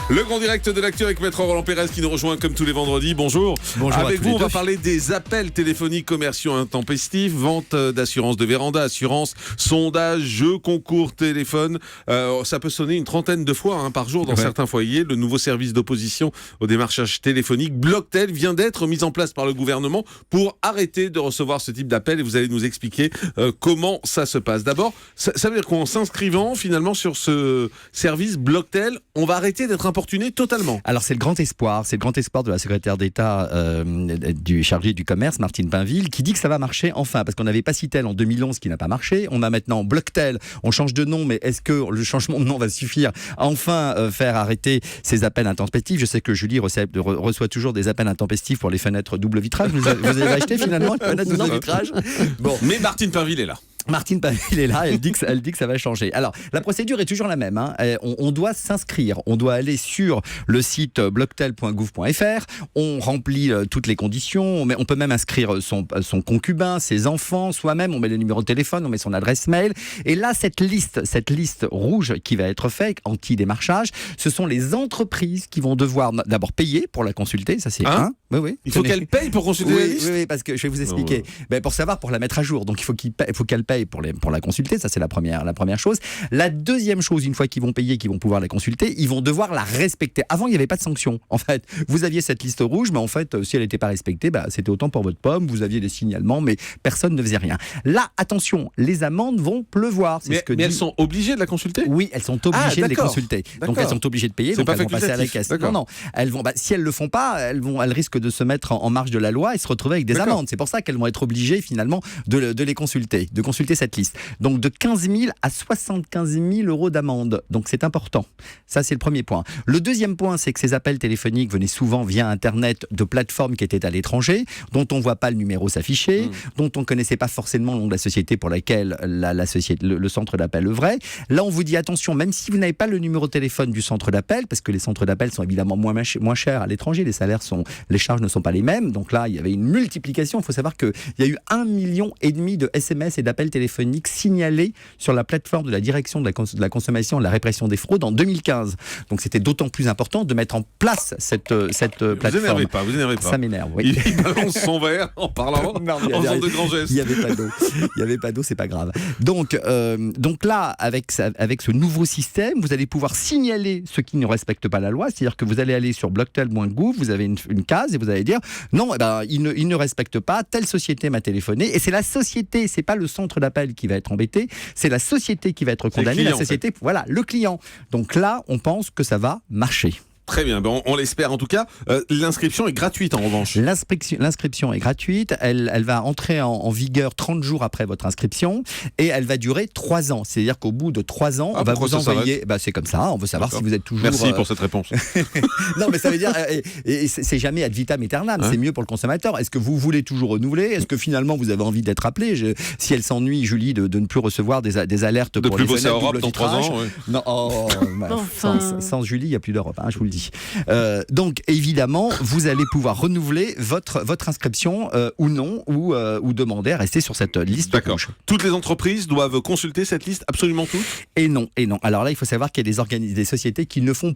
Le grand direct de l'actu avec Maître Roland Pérez qui nous rejoint comme tous les vendredis. Bonjour. Bonjour. Avec vous, on va parler des appels téléphoniques commerciaux intempestifs, vente d'assurance de véranda, assurance, sondage, jeux, concours, téléphone. Ça peut sonner une trentaine de fois par jour dans certains foyers. Le nouveau service d'opposition au démarchage téléphonique, Blocktel, vient d'être mis en place par le gouvernement pour arrêter de recevoir ce type d'appel. Et vous allez nous expliquer comment ça se passe. D'abord, ça veut dire qu'en s'inscrivant finalement sur ce service Blocktel, on va arrêter d'être importuné totalement. Alors c'est le grand espoir de la secrétaire d'État du chargé du commerce, Martine Pinville, qui dit que ça va marcher enfin, parce qu'on avait Pacitel en 2011 qui n'a pas marché, on a maintenant Blocktel, on change de nom, mais est-ce que le changement de nom va suffire à enfin faire arrêter ces appels intempestifs? Je sais que Julie reçoit toujours des appels intempestifs pour les fenêtres double vitrage. Vous avez acheté finalement une fenêtre double vitrage? Bon. Mais Martine Pinville est là. Martine Pinville est là, elle dit que ça va changer. Alors, la procédure est toujours la même. On doit s'inscrire, on doit aller sur le site blocktel.gouv.fr, on remplit toutes les conditions, on peut même inscrire son concubin, ses enfants, soi-même, on met le numéro de téléphone, on met son adresse mail. Et là, cette liste rouge qui va être faite, anti-démarchage, ce sont les entreprises qui vont devoir d'abord payer pour la consulter, ça c'est un. Oui. Il faut qu'elle paye pour consulter la liste. Oui, parce que je vais vous expliquer. Pour savoir, pour la mettre à jour, donc il faut qu'elle paye pour la consulter, ça c'est la première chose. La deuxième chose, une fois qu'ils vont payer, qu'ils vont pouvoir la consulter, ils vont devoir la respecter. Avant, il n'y avait pas de sanction. En fait, vous aviez cette liste rouge, mais en fait, si elle n'était pas respectée, c'était autant pour votre pomme, vous aviez des signalements, mais personne ne faisait rien. Là, attention, les amendes vont pleuvoir. Mais elles sont obligées de la consulter ? Oui, elles sont obligées de les consulter. Donc elles sont obligées de payer, donc elles vont passer à la caisse. Non, elles vont, si elles ne le font pas, elles risquent de se mettre en marge de la loi et se retrouver avec des amendes. C'est pour ça qu'elles vont être obligées finalement de les consulter, de consulter cette liste. Donc de 15 000 à 75 000 euros d'amende. Donc c'est important. Ça c'est le premier point. Le deuxième point, c'est que ces appels téléphoniques venaient souvent via Internet de plateformes qui étaient à l'étranger, dont on ne voit pas le numéro s'afficher, dont on ne connaissait pas forcément le nom de la société pour laquelle le centre d'appel œuvrait. Là on vous dit attention, même si vous n'avez pas le numéro de téléphone du centre d'appel, parce que les centres d'appel sont évidemment moins chers à l'étranger, les charges ne sont pas les mêmes. Donc là il y avait une multiplication. Il faut savoir qu'il y a eu 1,5 million de SMS et d'appels téléphoniques signalés sur la plateforme de la direction de la consommation et de la répression des fraudes en 2015. Donc c'était d'autant plus important de mettre en place cette plateforme. Vous énervez pas. Ça m'énerve, oui. Il balance son verre en parlant, en faisant de grands gestes. Il n'y avait pas d'eau, c'est pas grave. Donc là, avec ce nouveau système, vous allez pouvoir signaler ceux qui ne respectent pas la loi, c'est-à-dire que vous allez aller sur blocktel.gouv, vous avez une case et vous allez dire non, il ne respecte pas, telle société m'a téléphoné, et c'est la société, c'est pas le centre d'appel qui va être embêté, c'est la société qui va être condamnée, la société, voilà, le client. Donc là, on pense que ça va marcher. Très bien, on l'espère en tout cas. L'inscription est gratuite en revanche. L'inscription est gratuite, elle va entrer en vigueur 30 jours après votre inscription et elle va durer 3 ans. C'est-à-dire qu'au bout de 3 ans, on va vous envoyer... c'est comme ça, on veut savoir si vous êtes toujours... Merci pour cette réponse. Non, mais ça veut dire... Et c'est jamais ad vitam aeternam, c'est mieux pour le consommateur. Est-ce que vous voulez toujours renouveler ? Est-ce que finalement vous avez envie d'être appelé ? Si elle s'ennuie, Julie, de ne plus recevoir des alertes pour les fenêtres double vitrage... Non, sans Julie, il n'y a plus d'Europe, je vous le dis. Donc évidemment vous allez pouvoir renouveler votre inscription ou non ou demander à rester sur cette liste rouge. Toutes les entreprises doivent consulter cette liste, absolument toutes ? Et non. Alors là il faut savoir qu'il y a des sociétés qui ne font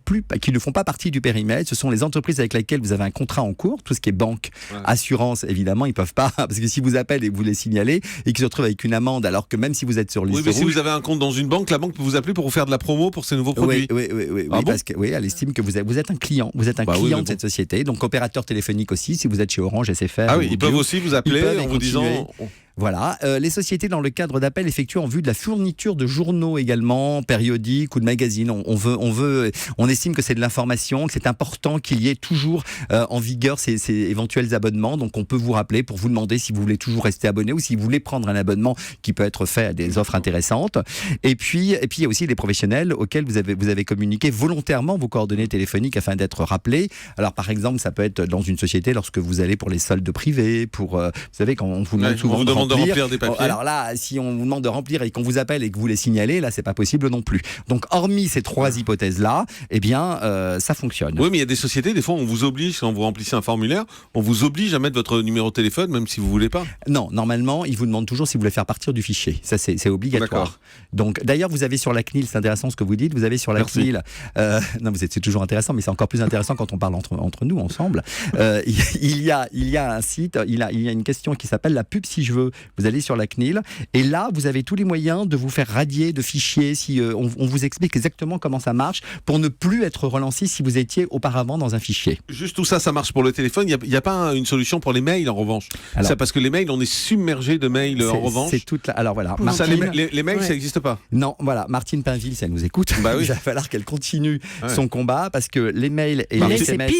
pas partie du périmètre. Ce sont les entreprises avec lesquelles vous avez un contrat en cours, tout ce qui est banque, assurance, évidemment ils peuvent pas, parce que si vous appelez et que vous les signalez et qu'ils se retrouvent avec une amende alors que même si vous êtes sur liste rouge, si vous avez un compte dans une banque, la banque peut vous appeler pour vous faire de la promo pour ces nouveaux produits. Oui, parce que elle estime que vous êtes un client. Vous êtes un client de cette société, donc opérateur téléphonique aussi, si vous êtes chez Orange, SFR. Ah oui, ils peuvent aussi vous appeler en vous disant... Voilà, les sociétés dans le cadre d'appels effectués en vue de la fourniture de journaux également, périodiques ou de magazines. On estime que c'est de l'information, que c'est important qu'il y ait toujours en vigueur ces éventuels abonnements. Donc on peut vous rappeler pour vous demander si vous voulez toujours rester abonné ou si vous voulez prendre un abonnement qui peut être fait à des offres intéressantes. Et puis il y a aussi les professionnels auxquels vous avez communiqué volontairement vos coordonnées téléphoniques afin d'être rappelés. Alors par exemple, ça peut être dans une société lorsque vous allez pour les soldes privés, vous savez quand on vous demande souvent de de remplir des papiers. Alors là, si on vous demande de remplir et qu'on vous appelle et que vous les signalez, là, c'est pas possible non plus. Donc, hormis ces 3 hypothèses-là, eh bien, ça fonctionne. Oui, mais il y a des sociétés, des fois, on vous oblige, quand vous remplissez un formulaire, on vous oblige à mettre votre numéro de téléphone, même si vous voulez pas. Non, normalement, ils vous demandent toujours si vous voulez faire partir du fichier. Ça, c'est obligatoire. D'accord. Donc, d'ailleurs, vous avez sur la CNIL, c'est intéressant ce que vous dites, vous avez sur la CNIL, non, c'est toujours intéressant, mais c'est encore plus intéressant quand on parle entre nous, ensemble. Il y a un site, il y a une question qui s'appelle la pub si je veux. Vous allez sur la CNIL, et là, vous avez tous les moyens de vous faire radier de fichiers, si on vous explique exactement comment ça marche, pour ne plus être relancé si vous étiez auparavant dans un fichier. Juste tout ça, ça marche pour le téléphone. Il n'y a pas une solution pour les mails, en revanche. Alors, ça, parce que les mails, on est submergé de mails, en revanche. C'est toute alors voilà. Ça, les mails, ça n'existe pas. Non, voilà. Martine Pinville, si elle nous écoute, oui. Il va falloir qu'elle continue son combat, parce que les mails et les SMS...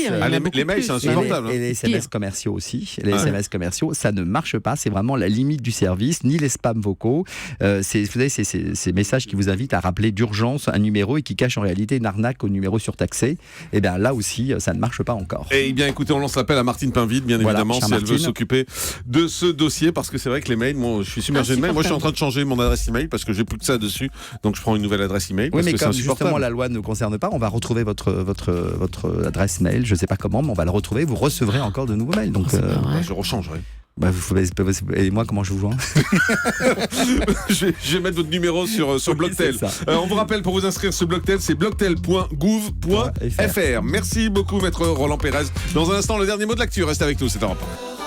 les mails, c'est insupportable. Et les SMS commerciaux aussi. Les SMS commerciaux, ça ne marche pas. C'est vraiment la limite du service, ni les spams vocaux. Vous savez, c'est ces messages qui vous invitent à rappeler d'urgence un numéro et qui cachent en réalité une arnaque au numéro surtaxé. Et bien là aussi, ça ne marche pas encore. Et bien écoutez, on lance l'appel à Martine Pinville, bien évidemment, si elle veut s'occuper de ce dossier, parce que c'est vrai que les mails, moi je suis submergé de mails. Moi je suis en train de changer mon adresse email parce que j'ai plus que ça dessus. Donc je prends une nouvelle adresse email. Oui, mais comme justement la loi ne nous concerne pas, on va retrouver votre adresse mail, je ne sais pas comment, mais on va le retrouver, vous recevrez encore de nouveaux mails. Donc je rechangerai. Et moi, comment je vous joins? Je vais mettre votre numéro sur Blocktel. On vous rappelle, pour vous inscrire sur Blocktel, c'est blocktel.gouv.fr. Merci beaucoup, maître Roland Pérez. Dans un instant, le dernier mot de l'actu. Reste avec nous, c'est Europe 1.